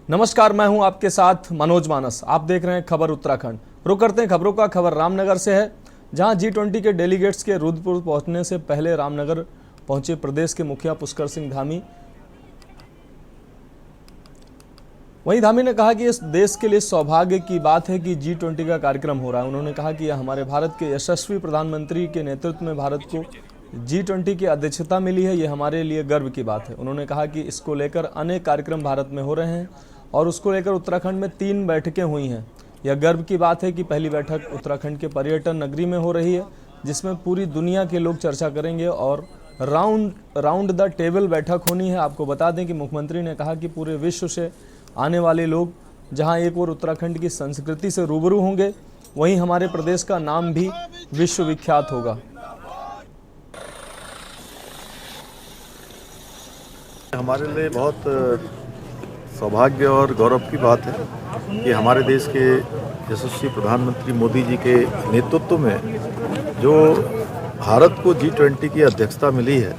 नमस्कार, मैं हूं आपके साथ मनोज मानस। आप देख रहे हैं खबर उत्तराखंड। रुक करते हैं खबरों का। खबर रामनगर से है, जहां G20 के डेलीगेट्स के रुद्रपुर पहुंचने से पहले रामनगर पहुंचे प्रदेश के मुखिया पुष्कर सिंह धामी। वहीं धामी ने कहा कि इस देश के लिए सौभाग्य की बात है कि G20 का कार्यक्रम हो रहा है। उन्होंने कहा कि यह हमारे भारत के यशस्वी प्रधानमंत्री के नेतृत्व में भारत को G20 की अध्यक्षता मिली है। यह हमारे लिए गर्व की बात है। उन्होंने कहा कि इसको लेकर अनेक कार्यक्रम भारत में हो रहे हैं और उसको लेकर उत्तराखंड में 3 बैठकें हुई हैं। यह गर्व की बात है कि पहली बैठक उत्तराखंड के पर्यटन नगरी में हो रही है, जिसमें पूरी दुनिया के लोग चर्चा करेंगे और राउंड द टेबल बैठक होनी है। आपको बता दें कि मुख्यमंत्री ने कहा कि पूरे विश्व से आने वाले लोग जहां एक और उत्तराखंड की संस्कृति से रूबरू होंगे, वहीं हमारे प्रदेश का नाम भी विश्वविख्यात होगा। हमारे लिए बहुत सौभाग्य और गौरव की बात है कि हमारे देश के यशस्वी प्रधानमंत्री मोदी जी के नेतृत्व में जो भारत को G20 की अध्यक्षता मिली है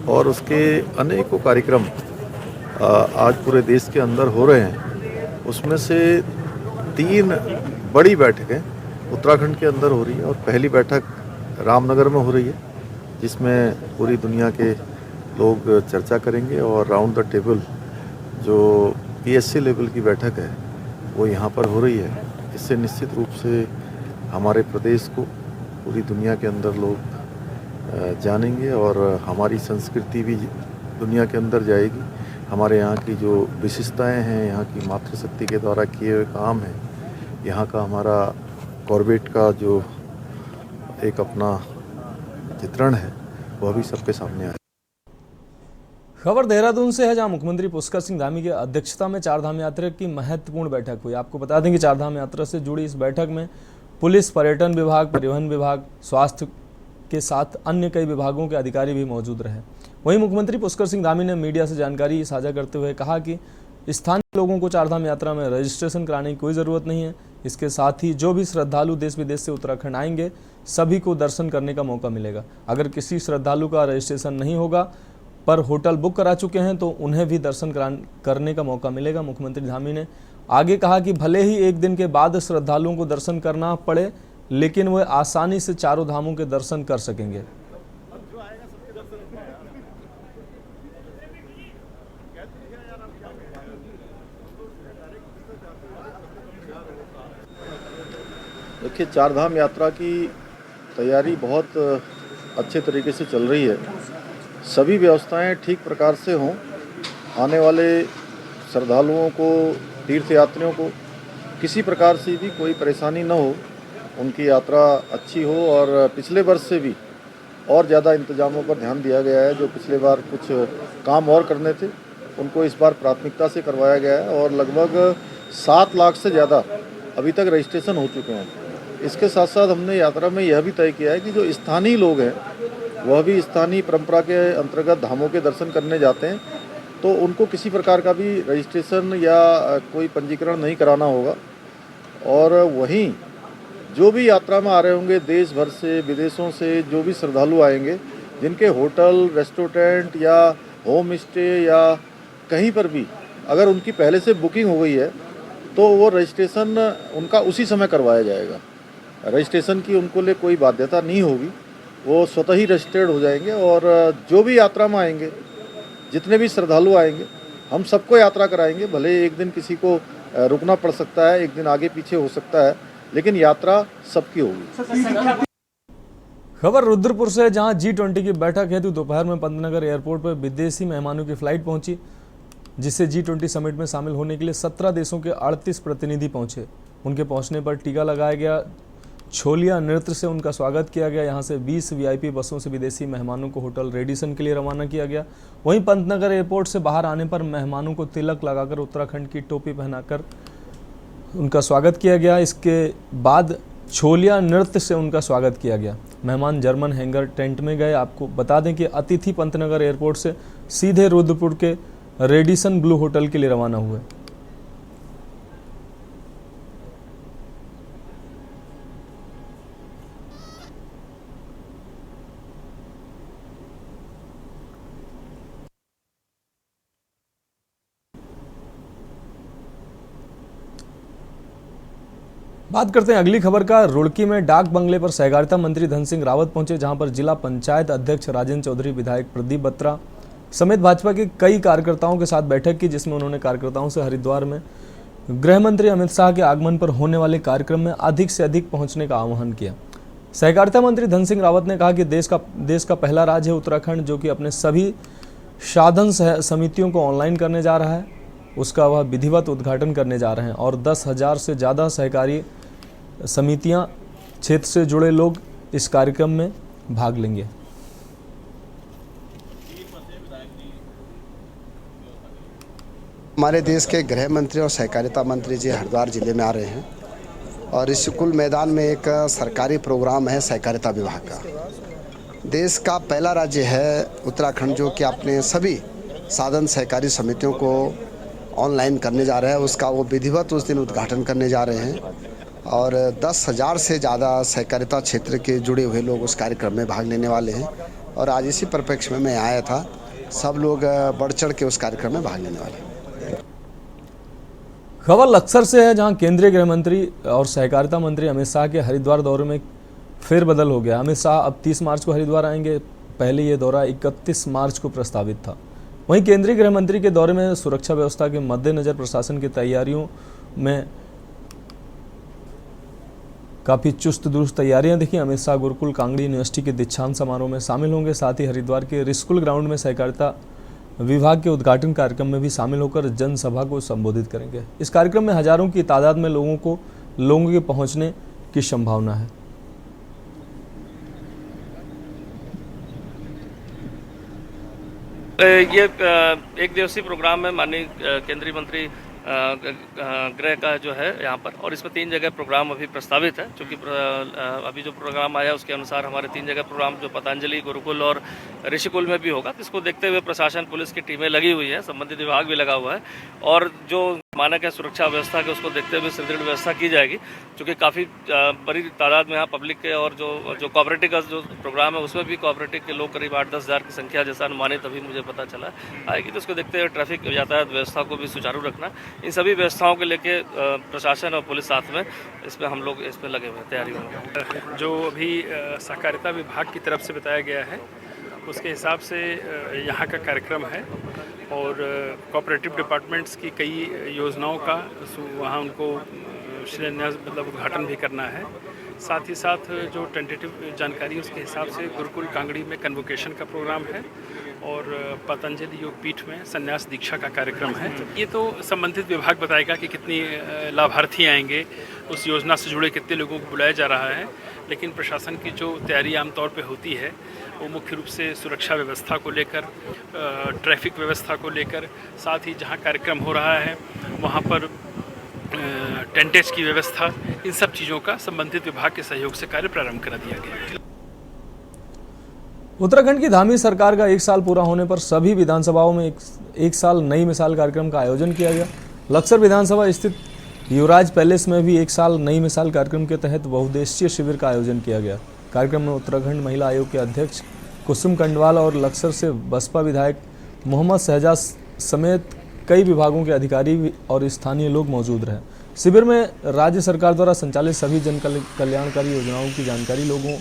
और उसके अनेकों कार्यक्रम आज पूरे देश के अंदर हो रहे हैं। उसमें से 3 बड़ी बैठकें उत्तराखंड के अंदर हो रही है और पहली बैठक रामनगर में हो रही है, जिसमें पूरी दुनिया के लोग चर्चा करेंगे और राउंड द टेबल जो PSC लेवल की बैठक है वो यहाँ पर हो रही है। इससे निश्चित रूप से हमारे प्रदेश को पूरी दुनिया के अंदर लोग जानेंगे और हमारी संस्कृति भी दुनिया के अंदर जाएगी। हमारे यहाँ की जो विशेषताएं हैं, यहाँ की मातृशक्ति के द्वारा किए हुए काम हैं, यहाँ का हमारा कॉर्बेट का जो एक अपना चित्रण है वह भी सबके सामने आए। खबर देहरादून से है, जहां मुख्यमंत्री पुष्कर सिंह धामी की अध्यक्षता में चारधाम यात्रा की महत्वपूर्ण बैठक हुई। आपको बता दें कि चारधाम यात्रा से जुड़ी इस बैठक में पुलिस, पर्यटन विभाग, परिवहन विभाग, स्वास्थ्य के साथ अन्य कई विभागों के अधिकारी भी मौजूद रहे। वहीं मुख्यमंत्री पुष्कर सिंह धामी ने मीडिया से जानकारी साझा करते हुए कहा कि स्थानीय लोगों को चारधाम यात्रा में रजिस्ट्रेशन कराने की कोई ज़रूरत नहीं है। इसके साथ ही जो भी श्रद्धालु देश विदेश से उत्तराखंड आएंगे, सभी को दर्शन करने का मौका मिलेगा। अगर किसी श्रद्धालु का रजिस्ट्रेशन नहीं होगा पर होटल बुक करा चुके हैं तो उन्हें भी दर्शन करने का मौका मिलेगा। मुख्यमंत्री धामी ने आगे कहा कि भले ही एक दिन के बाद श्रद्धालुओं को दर्शन करना पड़े, लेकिन वे आसानी से चारों धामों के दर्शन कर सकेंगे। देखिए, चारधाम यात्रा की तैयारी बहुत अच्छे तरीके से चल रही है। सभी व्यवस्थाएं ठीक प्रकार से हों, आने वाले श्रद्धालुओं को, तीर्थयात्रियों को किसी प्रकार से भी कोई परेशानी न हो, उनकी यात्रा अच्छी हो। और पिछले वर्ष से भी और ज़्यादा इंतजामों पर ध्यान दिया गया है। जो पिछले बार कुछ काम और करने थे, उनको इस बार प्राथमिकता से करवाया गया है और लगभग 7 लाख से ज़्यादा अभी तक रजिस्ट्रेशन हो चुके हैं। इसके साथ साथ हमने यात्रा में यह भी तय किया है कि जो स्थानीय लोग हैं वह भी स्थानीय परंपरा के अंतर्गत धामों के दर्शन करने जाते हैं, तो उनको किसी प्रकार का भी रजिस्ट्रेशन या कोई पंजीकरण नहीं कराना होगा। और वहीं जो भी यात्रा में आ रहे होंगे देश भर से, विदेशों से जो भी श्रद्धालु आएंगे, जिनके होटल, रेस्टोरेंट या होम स्टे या कहीं पर भी अगर उनकी पहले से बुकिंग हो गई है तो वो रजिस्ट्रेशन उनका उसी समय करवाया जाएगा। रजिस्ट्रेशन की उनको लिए कोई बाध्यता नहीं होगी, वो स्वतः ही रजिस्टर्ड हो जाएंगे। और जो भी यात्रा में आएंगे, जितने भी श्रद्धालु आएंगे, हम सबको यात्रा कराएंगे। भले एक दिन किसी को रुकना पड़ सकता है, एक दिन आगे पीछे हो सकता है, लेकिन यात्रा सबकी होगी। खबर रुद्रपुर से, जहां G20 की बैठक हेतु दोपहर में पंतनगर एयरपोर्ट पर विदेशी मेहमानों की फ्लाइट पहुंची, जिससे G20 समिट में शामिल होने के लिए 17 देशों के 38 प्रतिनिधि पहुंचे। उनके पहुंचने पर टीका लगाया गया, छोलिया नृत्य से उनका स्वागत किया गया। यहां से 20 VIP बसों से विदेशी मेहमानों को होटल रेडिसन के लिए रवाना किया गया। वहीं पंतनगर एयरपोर्ट से बाहर आने पर मेहमानों को तिलक लगाकर उत्तराखंड की टोपी पहनाकर उनका स्वागत किया गया। इसके बाद छोलिया नृत्य से उनका स्वागत किया गया। मेहमान जर्मन हैंगर टेंट में गए। आपको बता दें कि अतिथि पंतनगर एयरपोर्ट से सीधे रुद्रपुर के रेडिसन ब्लू होटल के लिए रवाना हुए। बात करते हैं अगली खबर का। रुड़की में डाक बंगले पर सहकारिता मंत्री धन सिंह रावत पहुंचे, जहां पर जिला पंचायत अध्यक्ष राजेंद्र चौधरी, विधायक प्रदीप बत्रा समेत भाजपा के कई कार्यकर्ताओं के साथ बैठक की, जिसमें उन्होंने कार्यकर्ताओं से हरिद्वार में गृह मंत्री अमित शाह के आगमन पर होने वाले कार्यक्रम में अधिक से अधिक पहुंचने का आह्वान किया। सहकारिता मंत्री धन सिंह रावत ने कहा कि देश का पहला राज्य है उत्तराखंड जो कि अपने सभी साधन समितियों को ऑनलाइन करने जा रहा है, उसका वह विधिवत उद्घाटन करने जा रहे हैं और 10,000 से ज़्यादा सहकारी समितियां, क्षेत्र से जुड़े लोग इस कार्यक्रम में भाग लेंगे। हमारे देश के गृह मंत्री और सहकारिता मंत्री जी हरिद्वार जिले में आ रहे हैं और इस स्कूल मैदान में एक सरकारी प्रोग्राम है सहकारिता विभाग का। देश का पहला राज्य है उत्तराखंड जो कि अपने सभी साधन सहकारी समितियों को ऑनलाइन करने जा रहा है, उसका वो विधिवत उस दिन उद्घाटन करने जा रहे हैं और 10,000 से ज़्यादा सहकारिता क्षेत्र के जुड़े हुए लोग उस कार्यक्रम में भाग लेने वाले हैं और आज इसी परिप्रेक्ष्य में मैं आया था। सब लोग बढ़ चढ़ के उस कार्यक्रम में भाग लेने वाले हैं। खबर लक्सर से है, जहां केंद्रीय गृह मंत्री और सहकारिता मंत्री अमित शाह के हरिद्वार दौरे में फेरबदल हो गया। अमित शाह अब 30 मार्च को हरिद्वार आएंगे, पहले ये दौरा 31 मार्च को प्रस्तावित था। वहीं केंद्रीय गृह मंत्री के दौरे में सुरक्षा व्यवस्था के मद्देनजर प्रशासन की तैयारियों में काफ़ी चुस्त दुरुस्त तैयारियां दिखी। अमित शाह गुरुकुल कांगड़ी यूनिवर्सिटी के दीक्षांत समारोह में शामिल होंगे, साथ ही हरिद्वार के रिस्कुल ग्राउंड में सहकारिता विभाग के उद्घाटन कार्यक्रम में भी शामिल होकर जनसभा को संबोधित करेंगे। इस कार्यक्रम में हजारों की तादाद में लोगों के पहुंचने की संभावना है। ये एक दिवसीय प्रोग्राम है माननीय केंद्रीय मंत्री गृह का जो है यहाँ पर, और इसमें 3 जगह प्रोग्राम अभी प्रस्तावित है। क्योंकि अभी जो प्रोग्राम आया उसके अनुसार हमारे 3 जगह प्रोग्राम जो पतंजलि, गुरुकुल और ऋषिकुल में भी होगा। इसको देखते हुए प्रशासन, पुलिस की टीमें लगी हुई है, संबंधित विभाग भी लगा हुआ है और जो मानक है सुरक्षा व्यवस्था के उसको देखते हुए सुदृढ़ व्यवस्था की जाएगी। क्योंकि काफ़ी बड़ी तादाद में यहाँ पब्लिक के और जो कोऑपरेटिव का जो प्रोग्राम है उसमें भी कोऑपरेटिव के लोग करीब 8-10 हज़ार की संख्या जैसा अनुमानित अभी मुझे पता चला आएगी। तो उसको देखते हुए ट्रैफिक यातायात व्यवस्था को भी सुचारू रखना, इन सभी व्यवस्थाओं को लेके प्रशासन और पुलिस साथ में इसमें हम लोग इसमें लगे हुए हैं तैयारियों में। जो अभी सहकारिता विभाग की तरफ से बताया गया है उसके हिसाब से यहाँ का कार्यक्रम है और कोऑपरेटिव डिपार्टमेंट्स की कई योजनाओं का वहाँ उनको शिलान्यास मतलब उद्घाटन भी करना है। साथ ही साथ जो टेंटेटिव जानकारी उसके हिसाब से गुरुकुल कांगड़ी में कन्वोकेशन का प्रोग्राम है और पतंजलि योग पीठ में संन्यास दीक्षा का कार्यक्रम है। ये तो संबंधित विभाग बताएगा कि कितनी लाभार्थी आएंगे, उस योजना से जुड़े कितने लोगों को बुलाया जा रहा है। लेकिन प्रशासन की जो तैयारी आमतौर पे होती है वो मुख्य रूप से सुरक्षा व्यवस्था को लेकर, ट्रैफिक व्यवस्था को लेकर, साथ ही जहाँ कार्यक्रम हो रहा है वहाँ पर टेंटेज की व्यवस्था, इन सब चीज़ों का संबंधित विभाग के सहयोग से कार्य प्रारंभ करा दिया गया है। उत्तराखंड की धामी सरकार का 1 साल पूरा होने पर सभी विधानसभाओं में एक साल नई मिसाल कार्यक्रम का आयोजन किया गया। लक्सर विधानसभा स्थित युवराज पैलेस में भी 1 साल नई मिसाल कार्यक्रम के तहत बहुउद्देशीय शिविर का आयोजन किया गया। कार्यक्रम में उत्तराखंड महिला आयोग के अध्यक्ष कुसुम कंडवाल और लक्सर से बसपा विधायक मोहम्मद शहजाद समेत कई विभागों के अधिकारी और स्थानीय लोग मौजूद रहे। शिविर में राज्य सरकार द्वारा संचालित सभी जन कल्याणकारी योजनाओं की जानकारी लोगों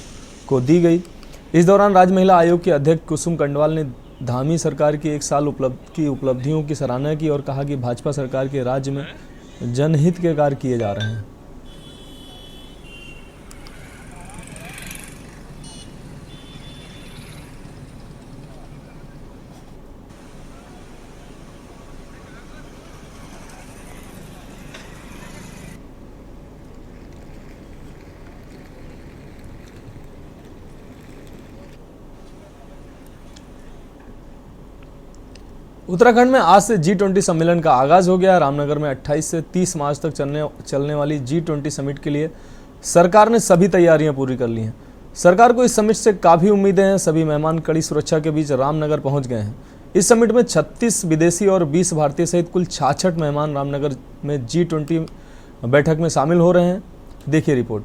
को दी गई। इस दौरान राज्य महिला आयोग के अध्यक्ष कुसुम कंडवाल ने धामी सरकार की 1 साल की उपलब्धियों की सराहना की और कहा कि भाजपा सरकार के राज्य में जनहित के कार्य किए जा रहे हैं। उत्तराखंड में आज से G20 सम्मेलन का आगाज हो गया। रामनगर में 28 से 30 मार्च तक चलने वाली G20 समिट के लिए सरकार ने सभी तैयारियां पूरी कर ली हैं। सरकार को इस समिट से काफ़ी उम्मीदें हैं। सभी मेहमान कड़ी सुरक्षा के बीच रामनगर पहुंच गए हैं। इस समिट में 36 विदेशी और 20 भारतीय सहित कुल 66 मेहमान रामनगर में G20 बैठक में शामिल हो रहे हैं। देखिए रिपोर्ट।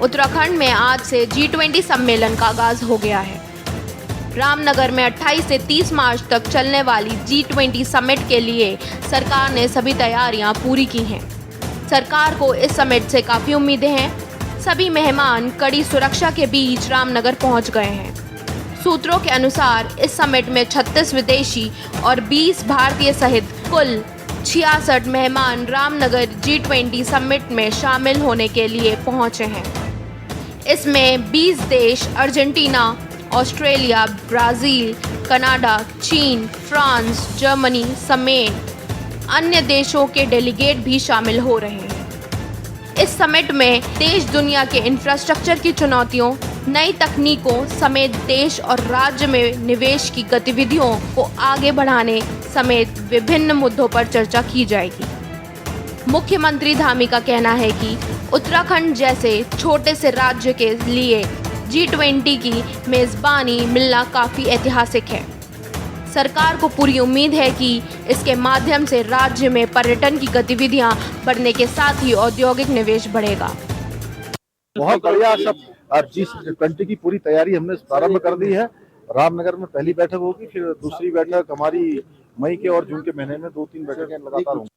उत्तराखंड में आज से G20 सम्मेलन का आगाज हो गया है। रामनगर में 28 से 30 मार्च तक चलने वाली G20 समिट के लिए सरकार ने सभी तैयारियां पूरी की हैं। सरकार को इस समिट से काफ़ी उम्मीदें हैं। सभी मेहमान कड़ी सुरक्षा के बीच रामनगर पहुंच गए हैं। सूत्रों के अनुसार इस समिट में 36 विदेशी और 20 भारतीय सहित कुल 66 मेहमान रामनगर G20 समिट में शामिल होने के लिए पहुंचे हैं। इसमें 20 देश अर्जेंटीना, ऑस्ट्रेलिया, ब्राज़ील, कनाडा, चीन, फ्रांस, जर्मनी समेत अन्य देशों के डेलीगेट भी शामिल हो रहे हैं। इस समिट में देश दुनिया के इंफ्रास्ट्रक्चर की चुनौतियों, नई तकनीकों समेत देश और राज्य में निवेश की गतिविधियों को आगे बढ़ाने समेत विभिन्न मुद्दों पर चर्चा की जाएगी। मुख्यमंत्री धामी का कहना है कि उत्तराखंड जैसे छोटे से राज्य के लिए G20 की मेज़बानी मिलना काफ़ी ऐतिहासिक है। सरकार को पूरी उम्मीद है कि इसके माध्यम से राज्य में पर्यटन की गतिविधियां बढ़ने के साथ ही औद्योगिक निवेश बढ़ेगा। बहुत बढ़िया। सब G20 की पूरी तैयारी हमने प्रारंभ कर दी है। रामनगर में पहली बैठक होगी, फिर दूसरी बैठक हमारी मई के और जून के महीने में 2-3 बैठकें लगातार होंगी।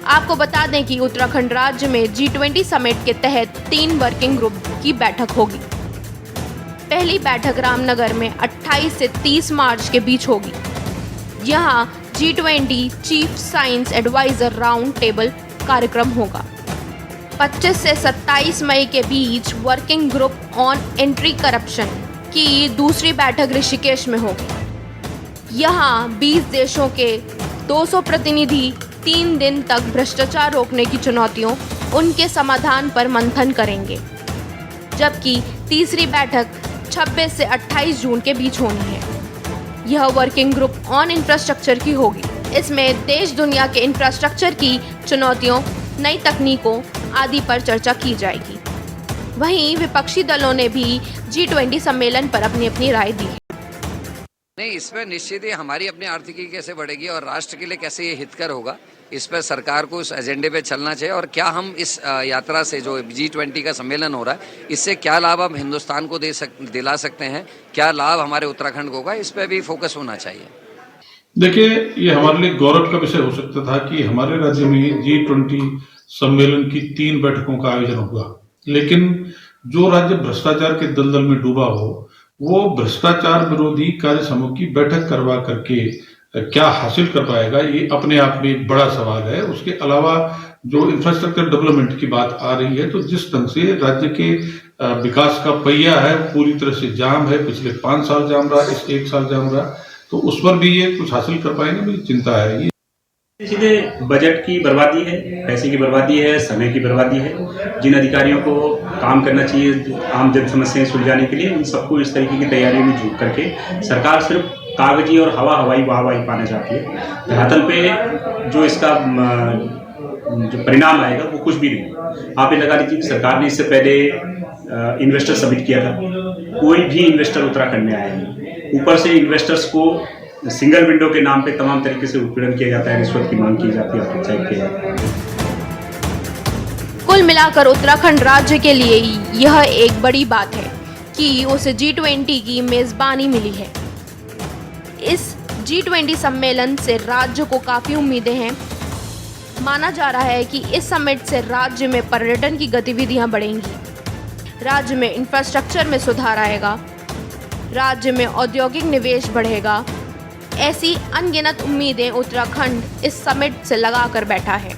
आपको बता दें कि उत्तराखंड राज्य में G20 समिट के तहत 3 वर्किंग ग्रुप की बैठक होगी। पहली बैठक रामनगर में 28 से 30 मार्च के बीच होगी। यहां G20 chief science adviser round table कार्यक्रम होगा। 25 से 27 मई के बीच working group on anti corruption की दूसरी बैठक ऋषिकेश में होगी। यहां 20 देशों के 200 प्रतिनिधि 3 दिन तक भ्रष्टाचार रोकने की चुनौतियों, उनके समाधान पर मंथन करेंगे। जबकि तीसरी बैठक 26 से 28 जून के बीच होनी है। यह वर्किंग ग्रुप ऑन इंफ्रास्ट्रक्चर की होगी। इसमें देश दुनिया के इंफ्रास्ट्रक्चर की चुनौतियों, नई तकनीकों आदि पर चर्चा की जाएगी। वहीं विपक्षी दलों ने भी G20 सम्मेलन पर अपनी अपनी राय दी है। नहीं, इसमें निश्चित ही हमारी अपनी आर्थिकी कैसे बढ़ेगी और राष्ट्र के लिए कैसे ये हितकर होगा, इस पर सरकार को उस एजेंडे पे चलना चाहिए। और क्या हम इस यात्रा से, जो G20 का सम्मेलन हो रहा है, इससे क्या लाभ हम हिंदुस्तान को दिला सकते हैं, क्या लाभ हमारे उत्तराखंड को होगा, इस पर भी फोकस होना चाहिए। देखिए, ये हमारे लिए गौरव का विषय हो सकता था कि हमारे राज्य में G20 सम्मेलन की 3 बैठकों का आयोजन होगा, लेकिन जो राज्य भ्रष्टाचार के दलदल में डूबा हो, वो भ्रष्टाचार विरोधी कार्य समूह की बैठक करवा करके क्या हासिल कर पाएगा, ये अपने आप में एक बड़ा सवाल है। उसके अलावा जो इंफ्रास्ट्रक्चर डेवलपमेंट की बात आ रही है, तो जिस ढंग से राज्य के विकास का पहिया है पूरी तरह से जाम है, पिछले 5 साल जाम रहा, इस 1 साल जाम रहा, तो उस पर भी ये कुछ हासिल कर पाएंगे, मुझे चिंता है। सीधे बजट की बर्बादी है, पैसे की बर्बादी है, समय की बर्बादी है। जिन अधिकारियों को काम करना चाहिए आम जन समस्याएं सुलझाने के लिए, उन सबको इस तरीके की तैयारियों में जुट करके सरकार सिर्फ कागजी और हवाई वाहवाही पाना चाहती है। धरातल पे जो इसका जो परिणाम आएगा वो कुछ भी नहीं। आप ये लगा लीजिए कि सरकार ने इससे पहले इन्वेस्टर समिट किया था, कोई भी इन्वेस्टर उत्तराखंड में आया नहीं। ऊपर से इन्वेस्टर्स को सिंगल विंडो के नाम पे तमाम तरीके से उत्पीड़न किया जाता है, रिश्वत की मांग की जाती है, पंचायत किया जाता है। कुल मिलाकर उत्तराखंड राज्य के लिए यह एक बड़ी बात है कि उसे G20 की मेजबानी मिली है। इस G20 सम्मेलन से राज्य को काफी उम्मीदें हैं। माना जा रहा है कि इस समिट से राज्य में पर्यटन की गतिविधियां बढ़ेंगी, राज्य में इंफ्रास्ट्रक्चर में सुधार आएगा, राज्य में औद्योगिक निवेश बढ़ेगा। ऐसी अनगिनत उम्मीदें उत्तराखंड इस समिट से लगा कर बैठा है।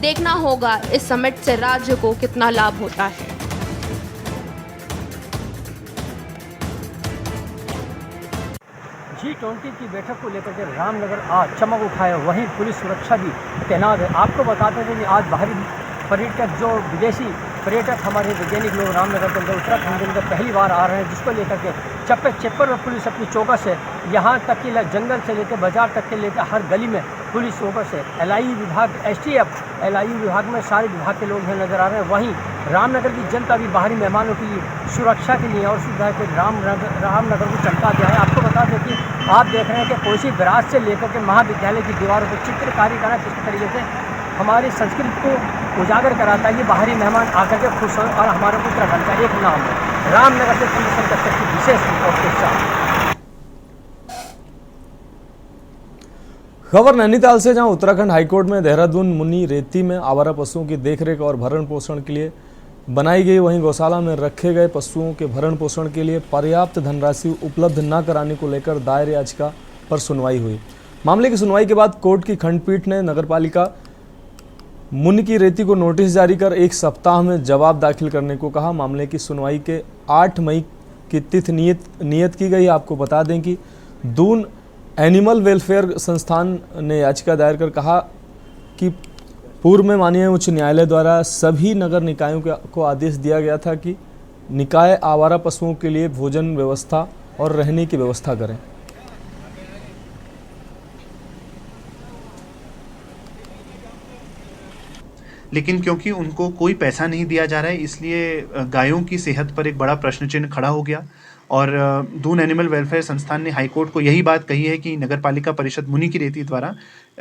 देखना होगा इस समिट से राज्य को कितना लाभ होता है। G20 की बैठक को लेकर के रामनगर आज चमक उठाया, वहीं पुलिस सुरक्षा भी तैनात है। आपको बताते थे कि आज बाहरी पर्यटक, जो विदेशी पर्यटक हमारे वैज्ञानिक लोग रामनगर के अंदर उत्तराखंड के अंदर पहली बार आ रहे हैं, जिसको लेकर के चप्पे चप्पर में पुलिस अपनी चौकस है। यहाँ तक कि जंगल से लेकर बाजार तक के लेकर हर गली में पुलिस चौकस है। LIU विभाग, STF, LIU विभाग में सारे विभाग के लोग हैं नजर आ रहे हैं। वहीं रामनगर की जनता भी बाहरी मेहमानों की सुरक्षा के लिए और सुविधा के रामनगर को चमका दिया है। आपको बता दें कि आप देख रहे हैं कि कोसी बराज से लेकर के महाविद्यालय की दीवारों पर चित्रकारी करना किस तरीके से हमारी संस्कृति को उजागर कराता है। ये बाहरी मेहमान आकर के खुश हों और हमारे उत्तराखंड का एक नाम है। रामनगर से चंद्रशेखर की विशेष रिपोर्ट। खबर नैनीताल से, जहां उत्तराखंड हाईकोर्ट में देहरादून मुनि रेती में आवारा पशुओं की देखरेख और भरण पोषण के लिए बनाई गई, वहीं गौशाला में रखे गए पशुओं के भरण पोषण के लिए पर्याप्त धनराशि उपलब्ध न कराने को लेकर दायर याचिका पर सुनवाई हुई। मामले की सुनवाई के बाद कोर्ट की खंडपीठ ने नगरपालिका मुनि की रेती को नोटिस जारी कर 1 सप्ताह में जवाब दाखिल करने को कहा। मामले की सुनवाई के 8 मई की तिथि नियत की गई। आपको बता दें कि दून एनिमल वेलफेयर संस्थान ने याचिका दायर कर कहा कि पूर्व में माननीय उच्च न्यायालय द्वारा सभी नगर निकायों को आदेश दिया गया था कि निकाय आवारा पशुओं के लिए भोजन व्यवस्था और रहने की व्यवस्था करें। लेकिन क्योंकि उनको कोई पैसा नहीं दिया जा रहा है, इसलिए गायों की सेहत पर एक बड़ा प्रश्न चिन्ह खड़ा हो गया और दून एनिमल वेलफेयर संस्थान ने हाईकोर्ट को यही बात कही है कि नगरपालिका परिषद मुनि की रेती द्वारा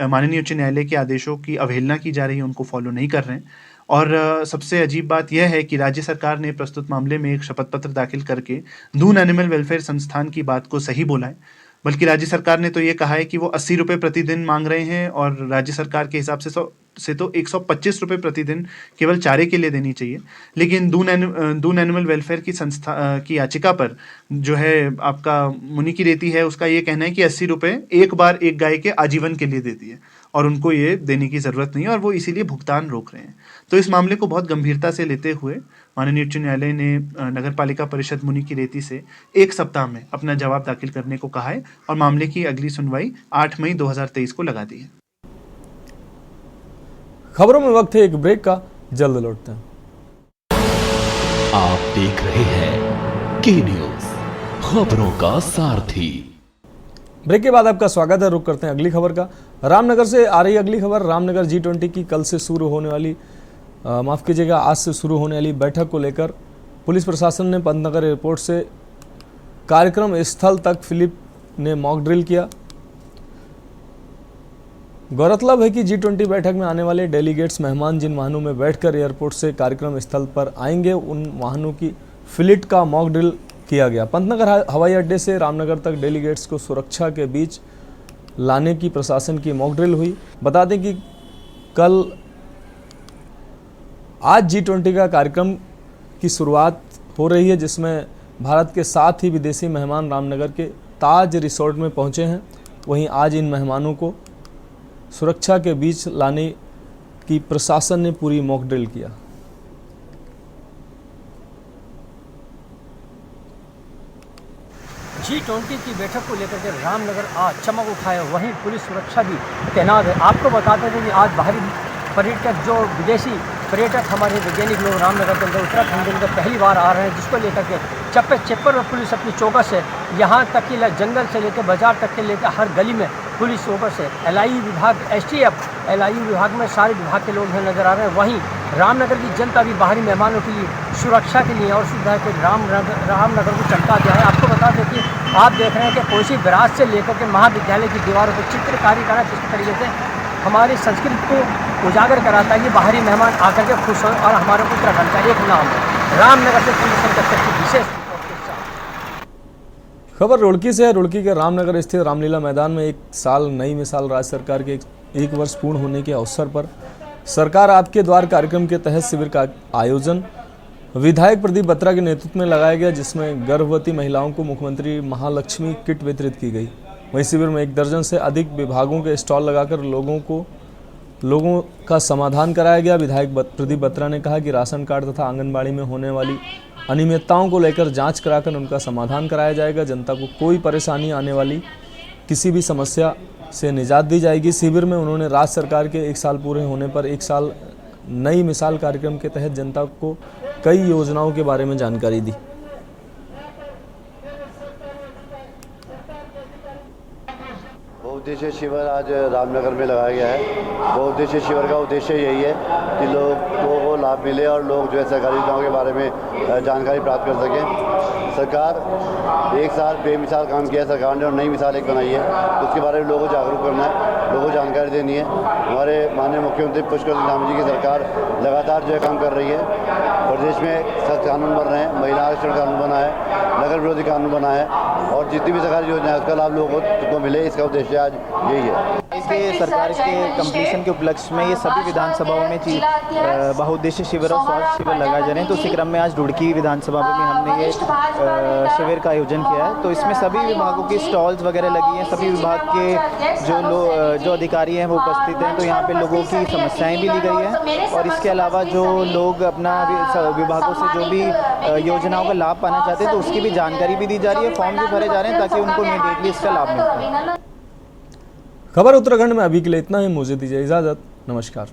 माननीय उच्च न्यायालय के आदेशों की अवहेलना की जा रही है, उनको फॉलो नहीं कर रहे हैं। और सबसे अजीब बात यह है कि राज्य सरकार ने प्रस्तुत मामले में एक शपथ पत्र दाखिल करके दून एनिमल वेलफेयर संस्थान की बात को सही बोला है। बल्कि राज्य सरकार ने तो ये कहा है कि वो 80 रुपये प्रतिदिन मांग रहे हैं और राज्य सरकार के हिसाब से तो 125 रुपये प्रतिदिन केवल चारे के लिए देनी चाहिए। लेकिन दून एनिमल वेलफेयर की संस्था की याचिका पर जो है आपका मुनि की रेती है, उसका ये कहना है कि 80 रुपये एक बार एक गाय के आजीवन के लिए देती है और उनको ये देने की ज़रूरत नहीं है और वो इसीलिए भुगतान रोक रहे हैं। तो इस मामले को बहुत गंभीरता से लेते हुए माननीय उच्च न्यायालय ने नगरपालिका परिषद मुनि की रेती से 1 सप्ताह में अपना जवाब दाखिल करने को कहा है और मामले की अगली सुनवाई 8 मई 2023 को लगा दी है। खबरों में वक्त है एक ब्रेक का, जल्द लौटते हैं। आप देख रहे हैं के न्यूज, खबरों का सारथी। ब्रेक के बाद आपका स्वागत है। रुक करते हैं अगली खबर का। रामनगर से आ रही अगली खबर। रामनगर G20 की कल से शुरू होने वाली आज से शुरू होने वाली बैठक को लेकर पुलिस प्रशासन ने पंतनगर एयरपोर्ट से कार्यक्रम स्थल तक फिलिप ने मॉक ड्रिल किया। गौरतलब है कि G20 बैठक में आने वाले डेलीगेट्स मेहमान जिन वाहनों में बैठकर एयरपोर्ट से कार्यक्रम स्थल पर आएंगे, उन वाहनों की फ्लीट का मॉक ड्रिल किया गया। पंतनगर हवाई अड्डे से रामनगर तक डेलीगेट्स को सुरक्षा के बीच लाने की प्रशासन की मॉक ड्रिल हुई। बता दें कि आज G20 का कार्यक्रम की शुरुआत हो रही है, जिसमें भारत के 7 ही विदेशी मेहमान रामनगर के ताज रिसोर्ट में पहुंचे हैं। वहीं आज इन मेहमानों को सुरक्षा के बीच लाने की प्रशासन ने पूरी मॉक ड्रिल किया। G20 की बैठक को लेकर के रामनगर आज चमक उठाया, वहीं पुलिस सुरक्षा भी तैनात है। आपको बताते थे कि आज बाहरी पर्यटक जो विदेशी पर्यटक हमारे वैज्ञानिक लोग रामनगर के अंदर उत्तराखंड के अंदर पहली बार आ रहे हैं, जिसको लेकर के चप्पे चप्पर में पुलिस अपनी चौकस है। यहाँ तक कि जंगल से लेकर बाजार तक के लेकर हर गली में पुलिस चौकस है। LIU विभाग, STF, LIU विभाग में सारे विभाग के लोग नजर आ रहे हैं। वहीं रामनगर की जनता भी बाहरी मेहमानों के लिए सुरक्षा के लिए और सुविधा के रामनगर को चमका दिया है। आपको बता दें कि आप देख रहे हैं कि कोसी बैराज से लेकर के महाविद्यालय की दीवारों पर चित्रकारी करना किस तरीके से हमारी संस्कृति को उजागर कराता है। ये बाहरी मेहमान आकर के खुश हो और हमारे उत्तराखंड का एक नाम है। रामनगर से की विशेष खबर रुड़की से है। रुड़की के रामनगर स्थित रामलीला मैदान में नई मिसाल राज्य सरकार के एक वर्ष पूर्ण होने के अवसर पर सरकार आपके द्वार कार्यक्रम के तहत शिविर का आयोजन विधायक प्रदीप बत्रा के नेतृत्व में लगाया गया, जिसमें गर्भवती महिलाओं को मुख्यमंत्री महालक्ष्मी किट वितरित की गई। वहीं शिविर में 1 दर्जन से अधिक विभागों के स्टॉल लगाकर लोगों का समाधान कराया गया। विधायक प्रदीप बत्रा ने कहा कि राशन कार्ड तथा आंगनबाड़ी में होने वाली अनियमितताओं को लेकर जांच कराकर उनका समाधान कराया जाएगा। जनता को कोई परेशानी आने वाली किसी भी समस्या से निजात दी जाएगी। शिविर में उन्होंने राज्य सरकार के 1 साल पूरे होने पर 1 साल नई मिसाल कार्यक्रम के तहत जनता को कई योजनाओं के बारे में जानकारी दी। बहुउद्देशीय शिविर आज रामनगर में लगाया गया है। बहुउद्देशीय शिविर का उद्देश्य यही है कि लोगों को लाभ मिले और लोग जो है सरकारी योजनाओं के बारे में जानकारी प्राप्त कर सकें। सरकार 1 साल बेमिसाल काम किया है सरकार ने और नई मिसाल एक बनाई है, तो उसके बारे में लोगों को जागरूक करना है, लोगों को जानकारी देनी है। हमारे माननीय मुख्यमंत्री पुष्कर सिंह धामी जी की सरकार लगातार जो है काम कर रही है। प्रदेश में सख्त कानून बन रहे हैं, महिला आरक्षण कानून बना है, नगर विरोधी कानून बना है और जितनी भी सरकारी योजना है उसका लाभ लोगों को मिले, इसका उद्देश्य आज यही है। के सरकार के कंप्लीशन के उपलक्ष्य में ये सभी विधानसभाओं में बहुउद्देशीय शिविर और स्वास्थ्य शिविर लगाए जा रहे हैं। तो उसी क्रम में आज रुड़की विधानसभा में हमने ये शिविर का आयोजन किया है। तो इसमें सभी विभागों की स्टॉल्स वगैरह लगी हैं, सभी विभाग के जो अधिकारी हैं वो उपस्थित हैं। तो यहाँ पे लोगों की समस्याएं भी ली गई हैं और इसके अलावा जो लोग अपना विभागों से जो भी योजनाओं का लाभ पाना चाहते हैं तो उसकी भी जानकारी भी दी जा रही है, फॉर्म भी भरे जा रहे हैं ताकि उनको इमीडिएटली इसका लाभ मिल पाए। खबर उत्तराखंड में अभी के लिए इतना ही। मुझे दीजिए इजाजत। नमस्कार।